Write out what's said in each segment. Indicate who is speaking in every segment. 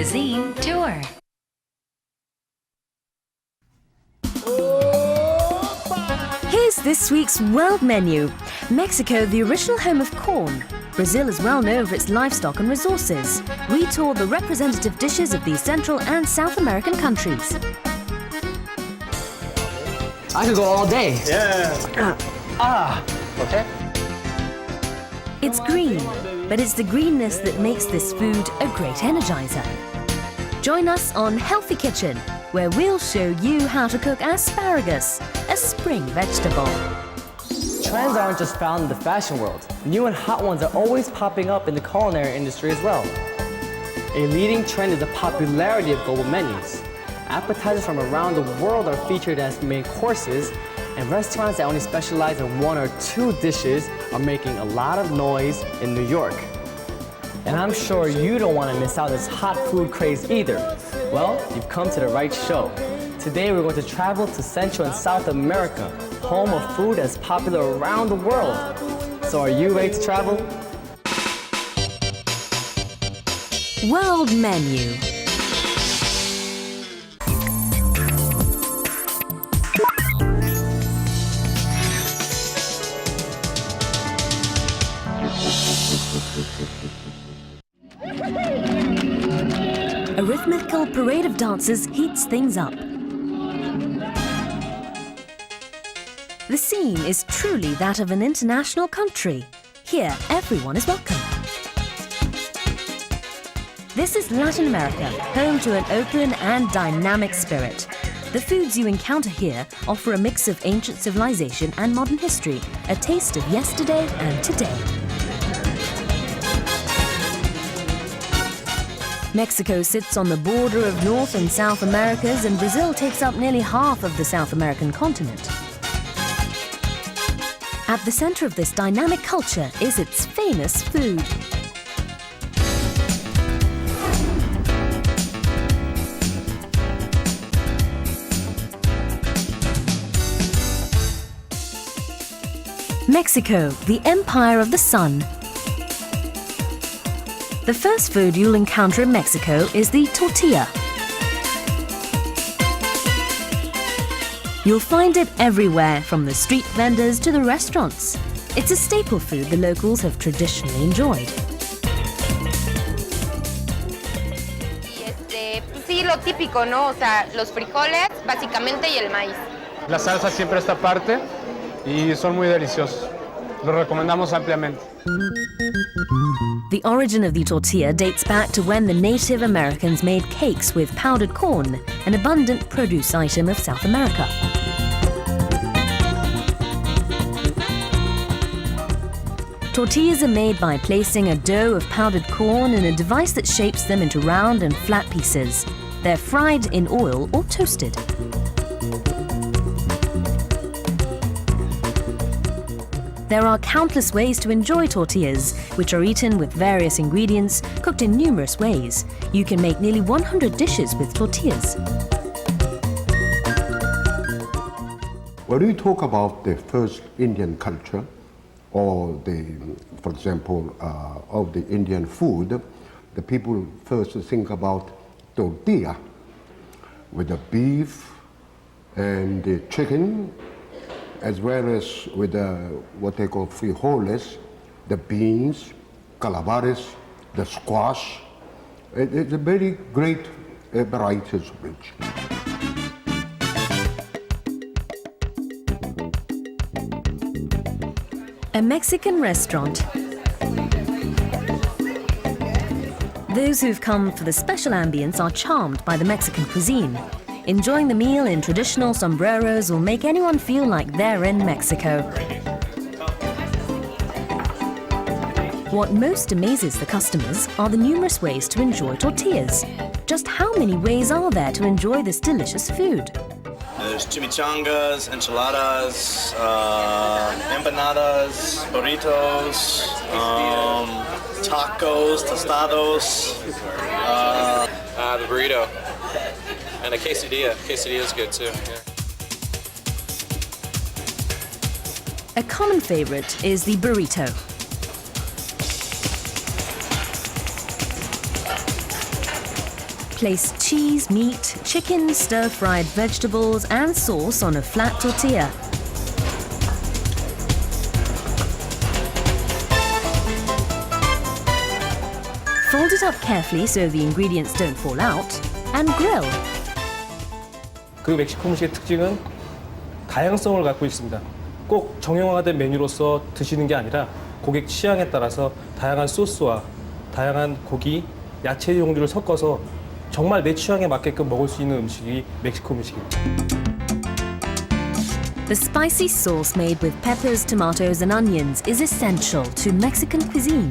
Speaker 1: Cuisine Tour.
Speaker 2: Here's this week's world menu. Mexico, the original home of corn. Brazil is well known for its livestock and resources. We tour the representative dishes of these Central and South American countries.
Speaker 3: I could go all day.
Speaker 4: Yeah.
Speaker 3: Okay.
Speaker 2: It's green, but it's the greenness that makes this food a great energizer. Join us on Healthy Kitchen, where we'll show you how to cook asparagus, a spring vegetable.
Speaker 3: Trends aren't just found in the fashion world. New and hot ones are always popping up in the culinary industry as well. A leading trend is the popularity of global menus. Appetizers from around the world are featured as main courses, and restaurants that only specialize in one or two dishes are making a lot of noise in New York. And I'm sure you don't want to miss out this hot food craze either. Well, you've come to the right show. Today we're going to travel to Central and South America, home of food that's popular around the world. So are you ready to travel?
Speaker 2: World menu. A rhythmical parade of dancers heats things up. The scene is truly that of an international country. Here, everyone is welcome. This is Latin America, home to an open and dynamic spirit. The foods you encounter here offer a mix of ancient civilization and modern history, a taste of yesterday and today. Mexico sits on the border of North and South Americas, and Brazil takes up nearly half of the South American continent. At the center of this dynamic culture is its famous food. Mexico, the empire of the sun. The first food you'll encounter in Mexico is the tortilla. You'll find it everywhere, from the street vendors to the restaurants. It's a staple food the locals have traditionally enjoyed.
Speaker 5: Sí, lo típico, ¿no? O sea, los frijoles, básicamente, y el maíz.
Speaker 4: La salsa siempre está aparte y son muy deliciosos. Los recomendamos ampliamente.
Speaker 2: The origin of the tortilla dates back to when the Native Americans made cakes with powdered corn, an abundant produce item of South America. Tortillas are made by placing a dough of powdered corn in a device that shapes them into round and flat pieces. They're fried in oil or toasted. There are countless ways to enjoy tortillas, which are eaten with various ingredients, cooked in numerous ways. You can make nearly 100 dishes with tortillas.
Speaker 6: When we talk about the first Indian culture, or for example, of the Indian food, the people first think about tortilla with the beef and the chicken, as well as with what they call frijoles, the beans, calamares, the squash. It's a very great variety of which.
Speaker 2: A Mexican restaurant. Those who've come for the special ambience are charmed by the Mexican cuisine. Enjoying the meal in traditional sombreros will make anyone feel like they're in Mexico. What most amazes the customers are the numerous ways to enjoy tortillas. Just how many ways are there to enjoy this delicious food?
Speaker 7: There's chimichangas, enchiladas, empanadas, burritos, tacos, tostados, the burrito, and a quesadilla. Quesadilla is good too. Yeah.
Speaker 2: A common favorite is the burrito. Place cheese, meat, chicken, stir-fried vegetables and sauce on a flat tortilla. Fold it up carefully so the ingredients don't fall out, and grill.
Speaker 1: 그 멕시코 음식의 특징은 다양성을 갖고 있습니다. 꼭 정형화된 메뉴로서 드시는 게 아니라 고객 취향에 따라서 다양한 소스와 다양한 고기, 야채 종류를 섞어서 정말 내 취향에 맞게끔 먹을 수 있는 음식이 멕시코 음식입니다.
Speaker 2: The spicy sauce made with peppers, tomatoes and onions is essential to Mexican cuisine.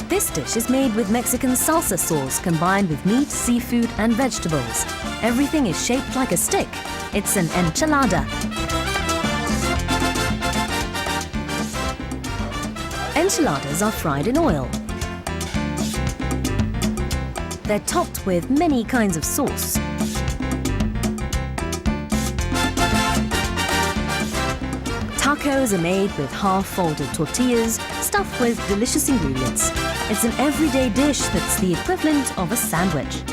Speaker 2: This dish is made with Mexican salsa sauce combined with meat, seafood and vegetables. Everything is shaped like a stick. It's an enchilada. Enchiladas are fried in oil. They're topped with many kinds of sauce. Tacos are made with half-folded tortillas stuffed with delicious ingredients. It's an everyday dish that's the equivalent of a sandwich.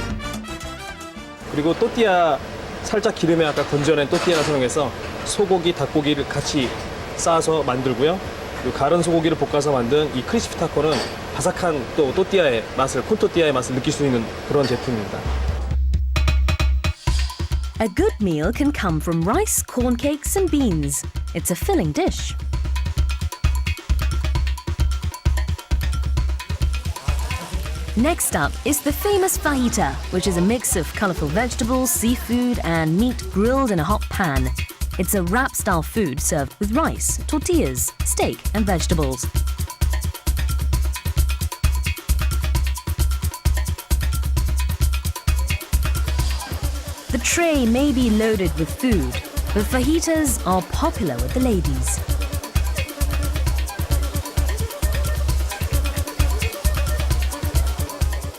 Speaker 1: 그리고 또띠아 살짝 기름에 아까 건져낸 또띠아를 사용해서 소고기, 닭고기를 같이 싸서 만들고요. 그리고 가른 소고기를 볶아서 만든 이 크리스피 타코는 바삭한 또 또띠아의 맛을, 콘토띠아의 맛을 느낄 수 있는 그런 제품입니다.
Speaker 2: A good meal can come from rice, corn cakes and beans. It's a filling dish. Next up is the famous fajita, which is a mix of colorful vegetables, seafood and meat grilled in a hot pan. It's a wrap-style food served with rice, tortillas, steak and vegetables. The tray may be loaded with food, but fajitas are popular with the ladies.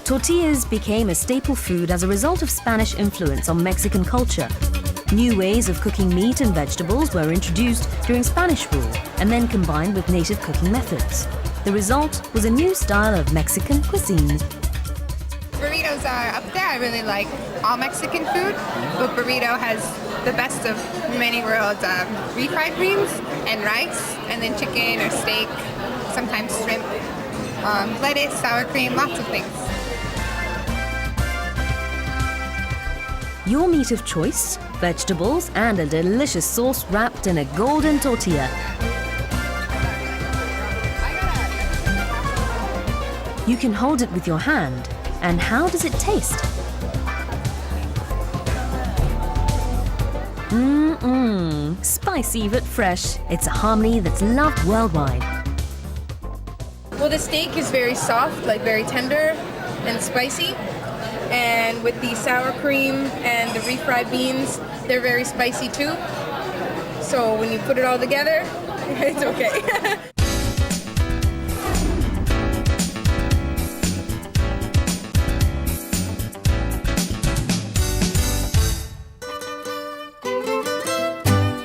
Speaker 2: Tortillas became a staple food as a result of Spanish influence on Mexican culture. New ways of cooking meat and vegetables were introduced during Spanish rule and then combined with native cooking methods. The result was a new style of Mexican cuisine.
Speaker 8: Burritos are up there. I really like all Mexican food, but burrito has the best of many worlds. Refried beans and rice, and then chicken or steak, sometimes shrimp, lettuce, sour cream, lots of things.
Speaker 2: Your meat of choice, vegetables and a delicious sauce wrapped in a golden tortilla. You can hold it with your hand. And how does it taste? Spicy but fresh. It's a harmony that's loved worldwide.
Speaker 8: Well, the steak is very soft, like very tender and spicy. And with the sour cream and the refried beans, they're very spicy too. So when you put it all together, it's okay.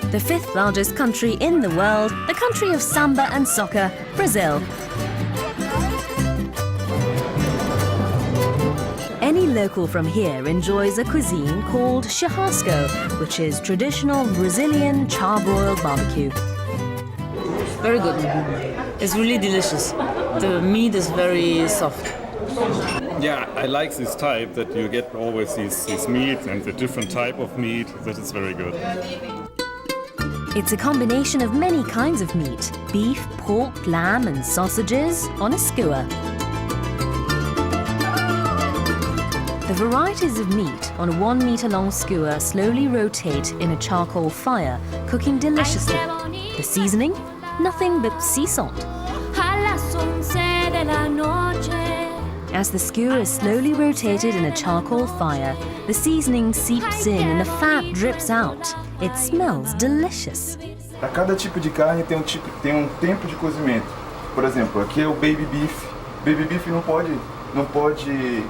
Speaker 2: The fifth largest country in the world, the country of samba and soccer, Brazil. Any local from here enjoys a cuisine called churrasco, which is traditional Brazilian charbroiled barbecue.
Speaker 9: Very good. It's really delicious. The meat is very soft.
Speaker 10: Yeah, I like this type that you get always these meat and the different type of meat. That is very good.
Speaker 2: It's a combination of many kinds of meat: beef, pork, lamb and sausages on a skewer. The varieties of meat on a 1 meter long skewer slowly rotate in a charcoal fire, cooking deliciously. The seasoning? Nothing but sea salt. As the skewer is slowly rotated in a charcoal fire, the seasoning seeps in and the fat drips out. It smells delicious.
Speaker 11: Para cada tipo de carne tem um tempo de cozimento. Por exemplo, aqui é o baby beef. Baby beef não pode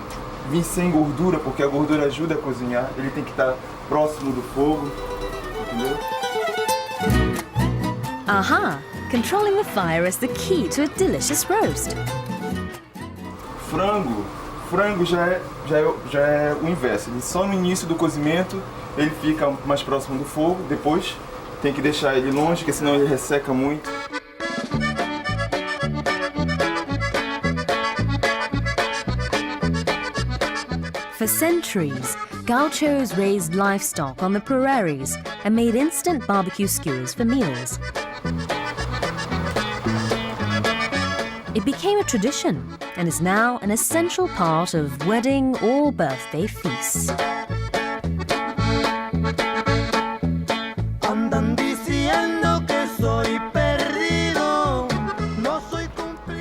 Speaker 11: vir sem gordura, porque a gordura ajuda a cozinhar. Ele tem que estar próximo do fogo, entendeu?
Speaker 2: Aha! Controlling the fire is the key to a delicious roast.
Speaker 11: frango já é o inverso. Ele só no início do cozimento ele fica mais próximo do fogo, depois tem que deixar ele longe, porque senão ele resseca muito.
Speaker 2: For centuries, gauchos raised livestock on the prairies and made instant barbecue skewers for meals. It became a tradition and is now an essential part of wedding or birthday feasts.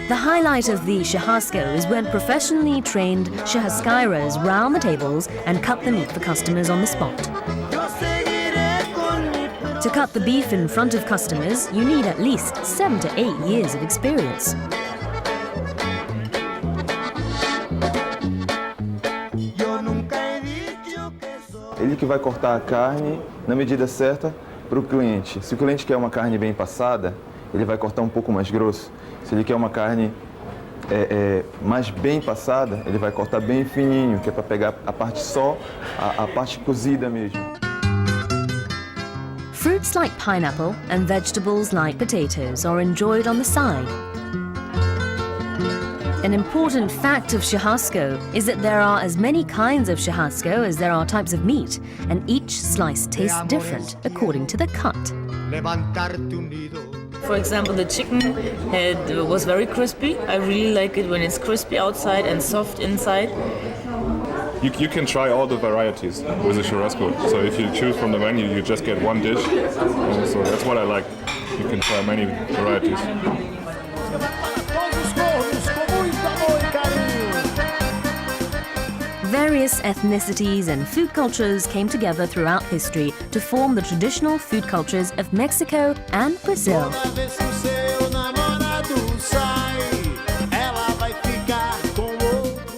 Speaker 2: The highlight of the churrasco is when professionally trained churrasqueros round the tables and cut the meat for customers on the spot. To cut the beef in front of customers, you need at least 7 to 8 years of experience.
Speaker 11: Ele que vai cortar a carne na medida certa para o cliente. Se o cliente quer uma carne bem passada, ele vai cortar um pouco mais grosso. Se ele quer uma carne mais bem passada, ele vai cortar bem fininho, que é para pegar a parte a parte cozida mesmo.
Speaker 2: Fruits like pineapple and vegetables like potatoes are enjoyed on the side. An important fact of churrasco is that there are as many kinds of churrasco as there are types of meat, and each slice tastes different according to the cut.
Speaker 9: For example, the chicken head was very crispy. I really like it when it's crispy outside and soft inside.
Speaker 10: You can try all the varieties with a churrasco. So if you choose from the menu, you just get one dish. So that's what I like. You can try many varieties.
Speaker 2: Various ethnicities and food cultures came together throughout history to form the traditional food cultures of Mexico and Brazil.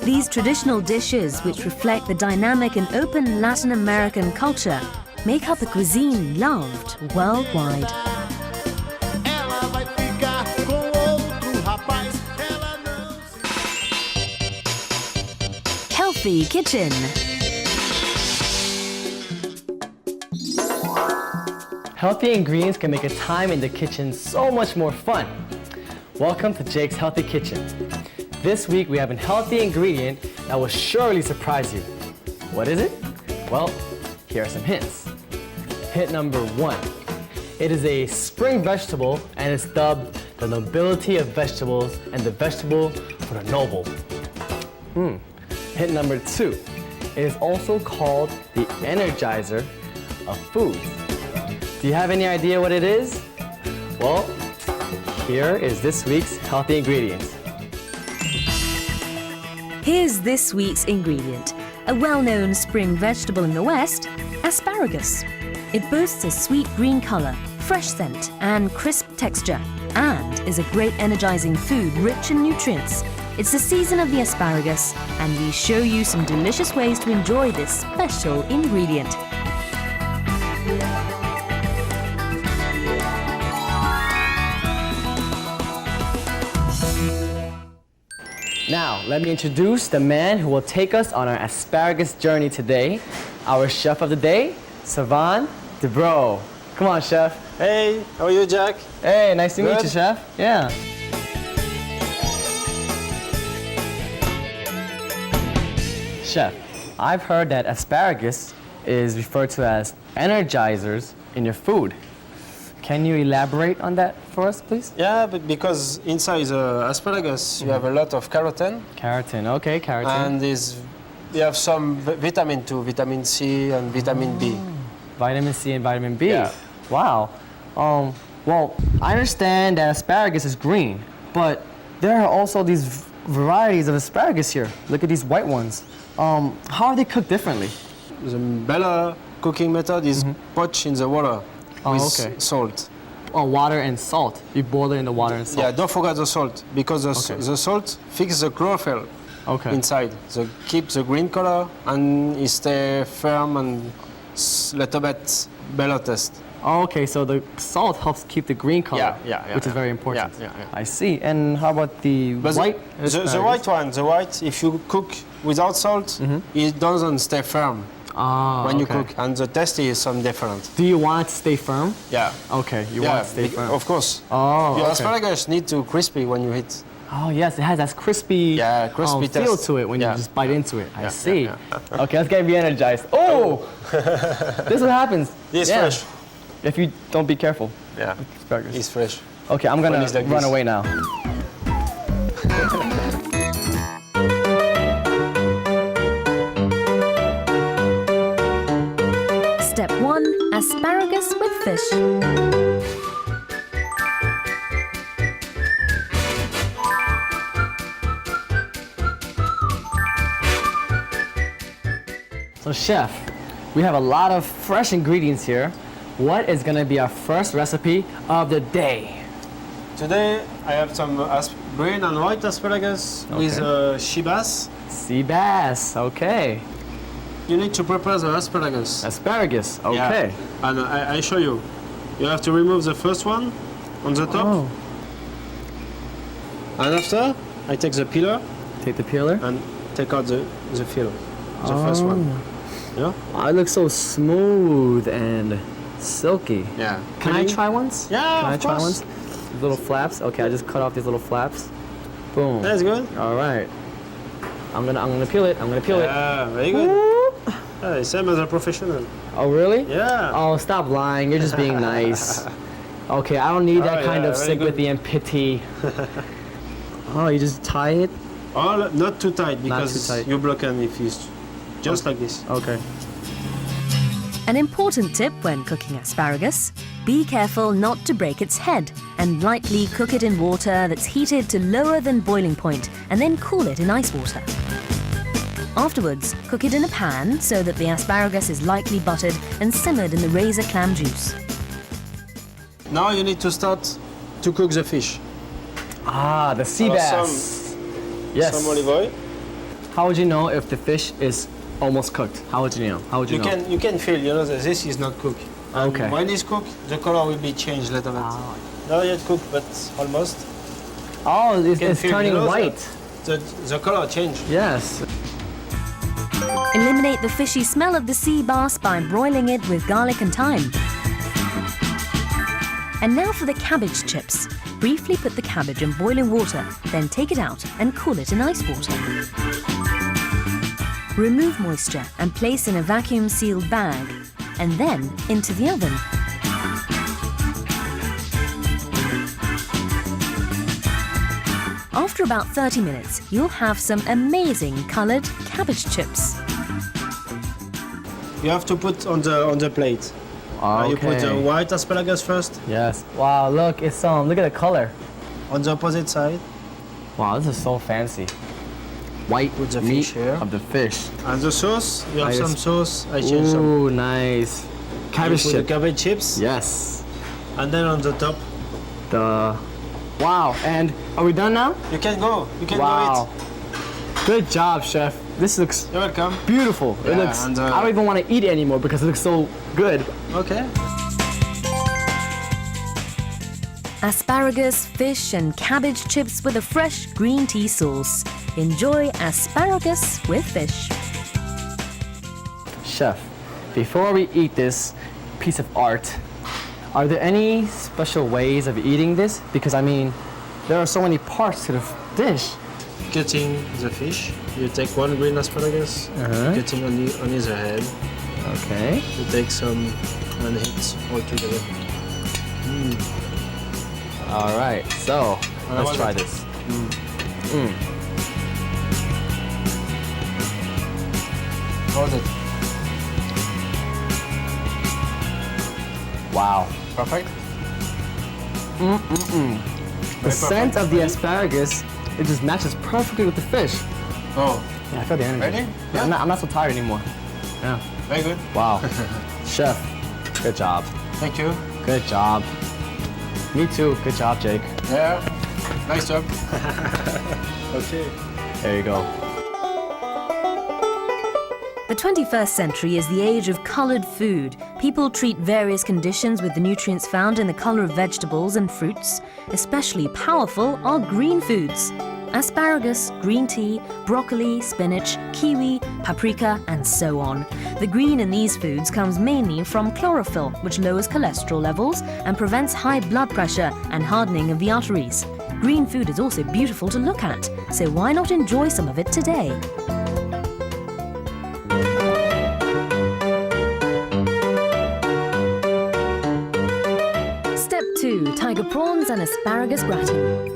Speaker 2: These traditional dishes, which reflect the dynamic and open Latin American culture, make up a cuisine loved worldwide. Healthy Kitchen.
Speaker 3: Healthy ingredients can make a time in the kitchen so much more fun. Welcome to Jake's Healthy Kitchen. This week we have a healthy ingredient that will surely surprise you. What is it? Well, here are some hints. Hint number 1. It is a spring vegetable and it's dubbed the nobility of vegetables and the vegetable for the noble. Hint number 2. It is also called the energizer of food. Do you have any idea what it is? Well, here is this week's healthy ingredients.
Speaker 2: Here's this week's ingredient. A well-known spring vegetable in the West, asparagus. It boasts a sweet green color, fresh scent, and crisp texture, and is a great energizing food rich in nutrients. It's the season of the asparagus, and we show you some delicious ways to enjoy this special ingredient.
Speaker 3: Now, let me introduce the man who will take us on our asparagus journey today, our chef of the day, Savan DeBro. Come on, chef.
Speaker 12: Hey, how are you, Jack?
Speaker 3: Hey, nice to meet
Speaker 12: Good.
Speaker 3: you, chef. Yeah. Chef, I've heard that asparagus is referred to as energizers in your food. Can you elaborate on that for us, please?
Speaker 12: Yeah, but because inside the asparagus you have a lot of carotene.
Speaker 3: Carotene, okay, carotene.
Speaker 12: And you have some vitamin too, vitamin C and vitamin B.
Speaker 3: Vitamin C and vitamin B.
Speaker 12: Yeah.
Speaker 3: Wow. Well, I understand that asparagus is green, but there are also these varieties of asparagus here. Look at these white ones. How are they cooked differently?
Speaker 12: The better cooking method is poach in the water with salt.
Speaker 3: Oh, water and salt. You boil it in the water and salt.
Speaker 12: Yeah, don't forget the salt because the salt fixes the chlorophyll inside. So keep the green color and it stay firm and little bit better taste.
Speaker 3: Oh, okay, so the salt helps keep the green color, which is very important.
Speaker 12: Yeah.
Speaker 3: I see. And how about the
Speaker 12: But
Speaker 3: white?
Speaker 12: the white, if you cook without salt, it doesn't stay firm when you cook, and the taste is some different.
Speaker 3: Do you want it to stay firm?
Speaker 12: Yeah.
Speaker 3: Okay, you want it to stay firm.
Speaker 12: Of course.
Speaker 3: Oh,
Speaker 12: Your
Speaker 3: okay.
Speaker 12: asparagus need to crispy when you hit.
Speaker 3: Oh, yes, it has that crispy, feel
Speaker 12: taste.
Speaker 3: to it when you just bite into it. I see.
Speaker 12: yeah.
Speaker 3: Okay, let's get re-energized. Oh! This is what happens.
Speaker 12: It's fresh.
Speaker 3: If you don't be careful.
Speaker 12: Yeah,
Speaker 3: Asparagus.
Speaker 12: it's fresh.
Speaker 3: Okay, I'm gonna
Speaker 12: When it's like
Speaker 3: run
Speaker 12: this.
Speaker 3: away now.
Speaker 2: Step 1. Asparagus with fish.
Speaker 3: So chef, we have a lot of fresh ingredients here. What is gonna be our first recipe of the day?
Speaker 12: Today I have some green and white asparagus with sea bass.
Speaker 3: Sea bass, okay.
Speaker 12: You need to prepare the asparagus.
Speaker 3: Asparagus, okay.
Speaker 12: Yeah. And I show you. You have to remove the first one on the top.
Speaker 3: Oh.
Speaker 12: And after, I take the peeler
Speaker 3: Take the peeler.
Speaker 12: and take out the feel. The first one. Yeah?
Speaker 3: Oh, it looks so smooth and silky.
Speaker 12: Yeah.
Speaker 3: Can I try once?
Speaker 12: Yeah,
Speaker 3: Can I
Speaker 12: of
Speaker 3: try
Speaker 12: course.
Speaker 3: once? These little flaps. Okay, I just cut off these little flaps. Boom.
Speaker 12: That's good.
Speaker 3: All right. I'm gonna peel it. I'm gonna peel it.
Speaker 12: Yeah, very good. Yeah, same as a professional.
Speaker 3: Oh really?
Speaker 12: Yeah.
Speaker 3: Oh, stop lying. You're just being nice. Okay, I don't need that kind of
Speaker 12: very
Speaker 3: sympathy and pity. Oh, you just tie it?
Speaker 12: All not too tight
Speaker 3: Not
Speaker 12: because
Speaker 3: too tight.
Speaker 12: you're broken if you just like this.
Speaker 3: Okay.
Speaker 2: An important tip when cooking asparagus: be careful not to break its head and lightly cook it in water that's heated to lower than boiling point and then cool it in ice water. Afterwards, cook it in a pan so that the asparagus is lightly buttered and simmered in the razor clam juice.
Speaker 12: Now you need to start to cook the fish.
Speaker 3: Ah, the sea bass.
Speaker 12: Some olive oil.
Speaker 3: How would you know if the fish is almost cooked? How would you know? How would you know?
Speaker 12: You can feel, you know, that this is not cooked. And
Speaker 3: Okay.
Speaker 12: when it's cooked, the color will be changed a little bit. Not yet cooked, but almost.
Speaker 3: Oh,
Speaker 12: You can
Speaker 3: it's
Speaker 12: feel,
Speaker 3: turning
Speaker 12: you know,
Speaker 3: white.
Speaker 12: The color changed.
Speaker 3: Yes.
Speaker 2: Eliminate the fishy smell of the sea bass by broiling it with garlic and thyme. And now for the cabbage chips. Briefly put the cabbage in boiling water, then take it out and cool it in ice water. Remove moisture and place in a vacuum-sealed bag, and then into the oven. After about 30 minutes, you'll have some amazing coloured cabbage chips.
Speaker 12: You have to put on the plate. You put the white asparagus first.
Speaker 3: Yes. Wow, look, it's look at the color.
Speaker 12: On the opposite side.
Speaker 3: Wow, this is so fancy. White
Speaker 12: Put the
Speaker 3: meat
Speaker 12: fish here.
Speaker 3: of the fish.
Speaker 12: And the sauce, you have
Speaker 3: I
Speaker 12: some
Speaker 3: just-
Speaker 12: sauce. I changed some.
Speaker 3: Ooh, nice. Cabbage
Speaker 12: You put the
Speaker 3: chip.
Speaker 12: cabbage chips.
Speaker 3: Yes.
Speaker 12: And then on the top,
Speaker 3: Wow, and are we done now?
Speaker 12: you can go. You can
Speaker 3: Wow.
Speaker 12: go
Speaker 3: Good job, chef. This looks
Speaker 12: eat. You're welcome.
Speaker 3: beautiful. It
Speaker 12: Yeah,
Speaker 3: looks,
Speaker 12: and,
Speaker 3: I don't even want to eat it anymore because it looks so good.
Speaker 12: Okay.
Speaker 2: Asparagus, fish and cabbage chips with a fresh green tea sauce. Enjoy asparagus with fish.
Speaker 3: Chef, before we eat this piece of art, are there any special ways of eating this? Because I mean, there are so many parts to the dish.
Speaker 12: Cutting the fish, you take one green asparagus, cutting on either head.
Speaker 3: Okay.
Speaker 12: You take some and hit all together.
Speaker 3: All right, so let's
Speaker 12: was
Speaker 3: try
Speaker 12: it?
Speaker 3: this.
Speaker 12: How was it?
Speaker 3: Wow. Perfect? The scent of the asparagus, it just matches perfectly with the fish.
Speaker 12: Oh,
Speaker 3: Yeah, I feel the energy.
Speaker 12: Ready?
Speaker 3: Yeah. I'm not so tired anymore. Yeah.
Speaker 12: very good.
Speaker 3: Wow. Chef, good job.
Speaker 12: Thank you.
Speaker 3: Good job. Me too. Good job, Jake.
Speaker 12: Yeah, nice job. Okay.
Speaker 3: There you go.
Speaker 2: The 21st century is the age of coloured food. People treat various conditions with the nutrients found in the colour of vegetables and fruits. Especially powerful are green foods. Asparagus, green tea, broccoli, spinach, kiwi, paprika, and so on. The green in these foods comes mainly from chlorophyll, which lowers cholesterol levels and prevents high blood pressure and hardening of the arteries. Green food is also beautiful to look at, so why not enjoy some of it today? Step 2. Tiger prawns and asparagus gratin.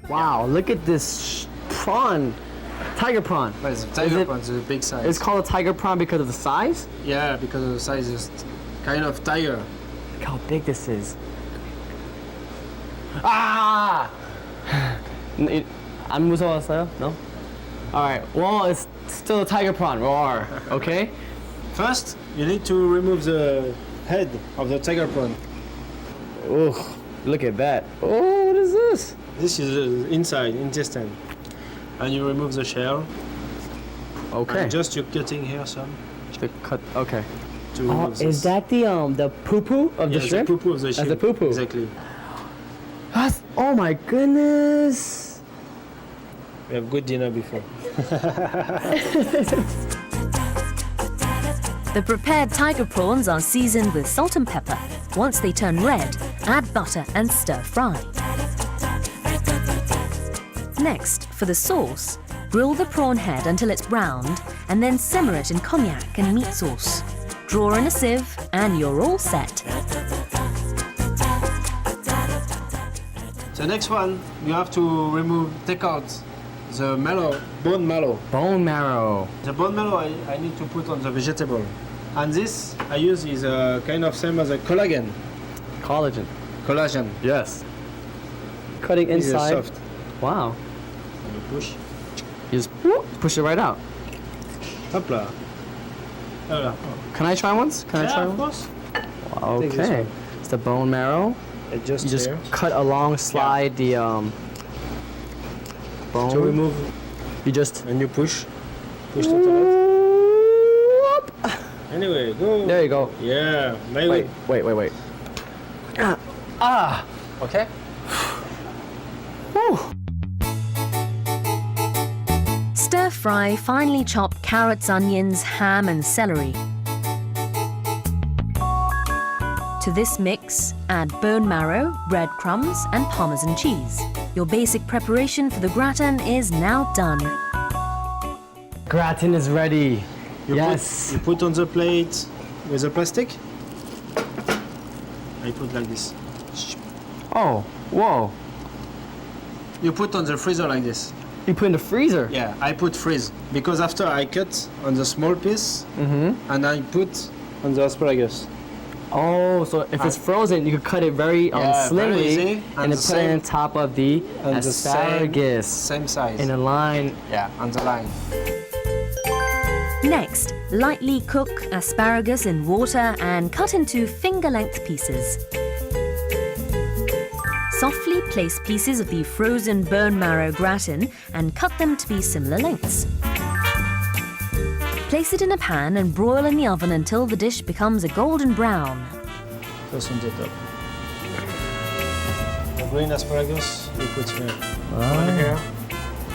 Speaker 3: Wow, look at this prawn. Tiger prawn.
Speaker 12: But it's a tiger prawn, it's a big size.
Speaker 3: It's called a tiger prawn because of the size?
Speaker 12: Yeah, because of the size is kind of tiger.
Speaker 3: Look how big this is. Ah! I'm Musa. No? Alright, well, it's still a tiger prawn. Roar. Okay?
Speaker 12: First, you need to remove the head of the tiger prawn.
Speaker 3: Oh, look at that. Oh, what is this?
Speaker 12: This is inside, intestine. And you remove the shell.
Speaker 3: Okay.
Speaker 12: And just you're cutting here some.
Speaker 3: Cut. Okay.
Speaker 12: To remove
Speaker 3: Is
Speaker 12: this.
Speaker 3: that the poo-poo of the shrimp?
Speaker 12: The poo-poo of the shrimp.
Speaker 3: That's the poo-poo.
Speaker 12: Exactly.
Speaker 3: That's, oh my goodness.
Speaker 12: We have good dinner before.
Speaker 2: The prepared tiger prawns are seasoned with salt and pepper. Once they turn red, add butter and stir fry. Next, for the sauce, grill the prawn head until it's browned and then simmer it in cognac and meat sauce. Draw in a sieve and you're all set.
Speaker 12: The next one, you have to take out the bone marrow.
Speaker 3: Bone marrow.
Speaker 12: The bone marrow I need to put on the vegetable. And this I use is kind of same as a collagen.
Speaker 3: Collagen.
Speaker 12: Collagen.
Speaker 3: Yes. Cutting
Speaker 12: It's
Speaker 3: inside.
Speaker 12: soft.
Speaker 3: Wow.
Speaker 12: And you push.
Speaker 3: You just push it right out.
Speaker 12: Hopla. Voilà.
Speaker 3: Can I try once? Can I try
Speaker 12: of
Speaker 3: once?
Speaker 12: course. Take this
Speaker 3: Okay.
Speaker 12: one.
Speaker 3: It's the bone marrow.
Speaker 12: It just
Speaker 3: You just
Speaker 12: here.
Speaker 3: cut along, slide the bone.
Speaker 12: To remove.
Speaker 3: You just.
Speaker 12: And you push. Push the toilet. Anyway, go.
Speaker 3: There you go.
Speaker 12: Yeah.
Speaker 3: Wait. Ah. Okay. Whew.
Speaker 2: Stir fry finely chopped carrots, onions, ham and celery. To this mix, add bone marrow, breadcrumbs and Parmesan cheese. Your basic preparation for the gratin is now done.
Speaker 3: Gratin is ready. Yes.
Speaker 12: You put on the plate with the plastic. I put like this.
Speaker 3: Oh, whoa.
Speaker 12: You put on the freezer like this.
Speaker 3: You put in the freezer?
Speaker 12: Yeah, I put freeze because after I cut on the small piece and I put on the asparagus.
Speaker 3: Oh, so if it's frozen, you could cut it very
Speaker 12: very
Speaker 3: slimly
Speaker 12: easy,
Speaker 3: and then put it on top of the
Speaker 12: and
Speaker 3: asparagus.
Speaker 12: Same size.
Speaker 3: In a line.
Speaker 12: Yeah, on the line.
Speaker 2: Next, lightly cook asparagus in water and cut into finger-length pieces. Softly place pieces of the frozen bone marrow gratin and cut them to be similar lengths. Place it in a pan and broil in the oven until the dish becomes a golden brown.
Speaker 12: First on the top. The green asparagus, you put here. Here.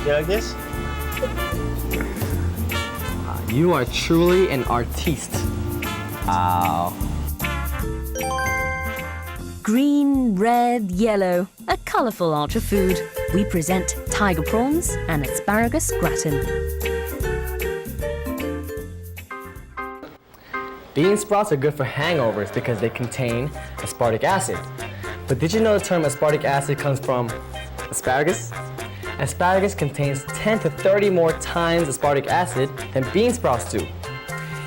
Speaker 12: Yeah, like this?
Speaker 3: You are truly an artiste. Wow.
Speaker 2: Green, red, yellow, a colourful arch of food. We present tiger prawns and asparagus gratin.
Speaker 3: Bean sprouts are good for hangovers because they contain aspartic acid. But did you know the term aspartic acid comes from asparagus? Asparagus contains 10 to 30 more times aspartic acid than bean sprouts do.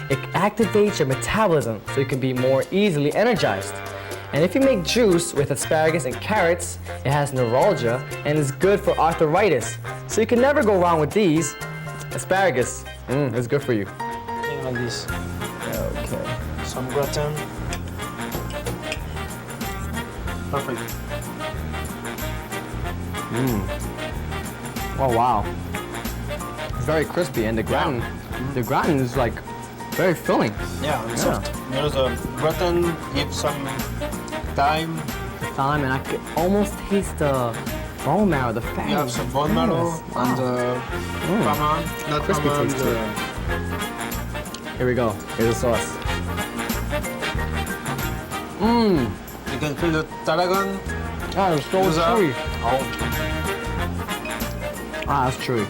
Speaker 3: It activates your metabolism so you can be more easily energized. And if you make juice with asparagus and carrots, it has neuralgia and is good for arthritis. So you can never go wrong with these. Asparagus, it's good for you.
Speaker 12: Thing like this.
Speaker 3: Okay.
Speaker 12: Some gratin. Perfect.
Speaker 3: Oh wow. It's very crispy and the gratin is like very filling.
Speaker 12: Yeah, and soft. There's a gratin, give some thyme.
Speaker 3: Thyme, and I can almost taste the bone marrow, the fat.
Speaker 12: You have some bone marrow and parmesan. Not
Speaker 3: Crispy
Speaker 12: parmesan,
Speaker 3: taste to it. Here we go. Here's the sauce.
Speaker 12: You can feel the tarragon.
Speaker 3: Ah, it's so
Speaker 12: Usa.
Speaker 3: chewy.
Speaker 12: Oh.
Speaker 3: Ah, that's chewy.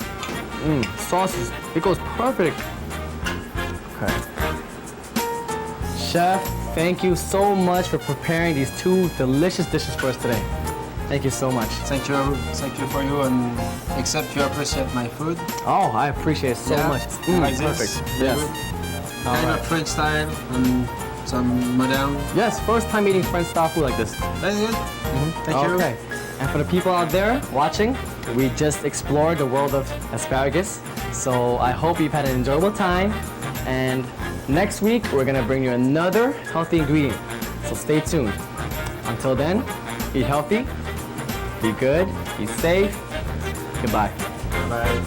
Speaker 3: Sauce it goes perfect. Okay. Chef, thank you so much for preparing these two delicious dishes for us today. Thank you so much.
Speaker 12: Thank you for you, and except you appreciate my food.
Speaker 3: Oh, I appreciate it so much.
Speaker 12: Like this.
Speaker 3: Perfect.
Speaker 12: Very
Speaker 3: Yes.
Speaker 12: good. Kind of French style and some modern.
Speaker 3: Yes, first time eating French style food like this.
Speaker 12: Very good. Thank you.
Speaker 3: Okay. And for the people out there watching, we just explored the world of asparagus. So I hope you've had an enjoyable time. And next week, we're gonna bring you another healthy ingredient. So stay tuned. Until then, eat healthy, be good, be safe. Goodbye.
Speaker 12: Bye.